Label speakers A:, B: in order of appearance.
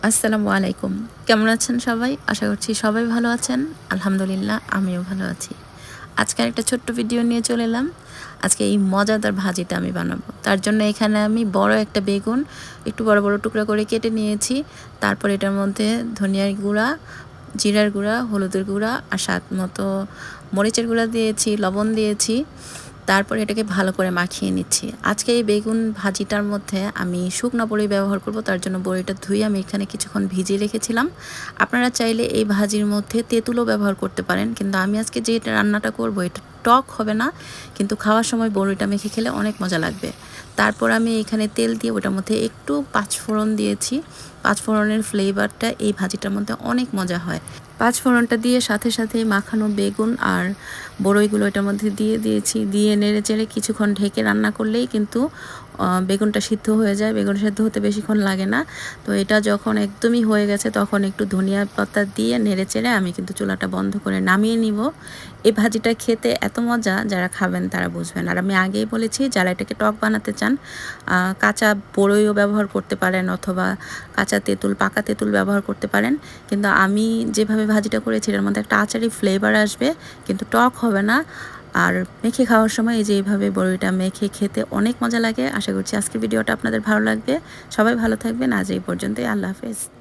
A: আসসালামু আলাইকুম। কেমন আছেন সবাই? আশা করছি সবাই ভালো আছেন। আলহামদুলিল্লাহ আমিও ভালো আছি। আজকে একটা ছোট্ট ভিডিও নিয়ে চলে এলাম। আজকে এই মজাদার ভাজিটা আমি বানাবো। তার জন্য এখানে আমি বড় একটা বেগুন একটু বড় বড় টুকরা করে কেটে নিয়েছি। তারপর এটার মধ্যে ধনিয়ার গুঁড়া, জিরার গুঁড়া, হলুদের গুঁড়া আর স্বাদ মতো মরিচের গুঁড়া দিয়েছি, লবণ দিয়েছি। তারপর এটাকে ভালো করে মাখিয়ে নিচ্ছি। আজকে এই বেগুন ভাজিটার মধ্যে আমি শুকনো বড়ি ব্যবহার করব। তার জন্য বড়িটা ধুয়ে আমি এখানে কিছুক্ষণ ভিজিয়ে রেখেছিলাম। আপনারা চাইলে এই ভাজির মধ্যে তেঁতুলও ব্যবহার করতে পারেন, কিন্তু আমি আজকে যে রান্নাটা করব এটা টক হবে না, কিন্তু খাওয়ার সময় বড়িটা মেখে খেলে অনেক মজা লাগবে। তারপর আমি এখানে তেল দিয়ে ওটার মধ্যে একটু পাঁচফোড়ন দিয়েছি। পাঁচফোড়নের ফ্লেভারটা এই ভাজিটার মধ্যে অনেক মজা হয়। পাঁচফোড়নটা দিয়ে সাথে সাথে মাখানো বেগুন আর বড়ইগুলো এটার মধ্যে দিয়ে দিয়েছি। দিয়ে নেড়ে চেড়ে কিছুক্ষণ ঢেকে রান্না করলেই কিন্তু বেগুনটা সিদ্ধ হয়ে যায়। বেগুন সিদ্ধ হতে বেশিক্ষণ লাগে না। তো এটা যখন একদমই হয়ে গেছে তখন একটু ধনিয়া পাতা দিয়ে নেড়ে চেড়ে আমি কিন্তু চুলাটা বন্ধ করে নামিয়ে নিব। এই ভাজিটা খেতে এত মজা, যারা খাবেন তারা বুঝবেন। আর আমি আগেই বলেছি, যারা এটাকে টক বানাতে চান কাঁচা বড়ইও ব্যবহার করতে পারেন অথবা কাঁচা তেঁতুল, পাকা তেঁতুল ব্যবহার করতে পারেন। কিন্তু আমি যেভাবে ভাজিটা করেছি এর মধ্যে একটা আচারি ফ্লেভার আসবে, কিন্তু টক হবে না। আর মেখে খাওয়ার সময় এই যে এইভাবে বড়িটা মেখে খেতে অনেক মজা লাগে। আশা করছি আজকের ভিডিওটা আপনাদের ভালো লাগবে। সবাই ভালো থাকবেন। আজ এই পর্যন্তই। আল্লাহ হাফেজ।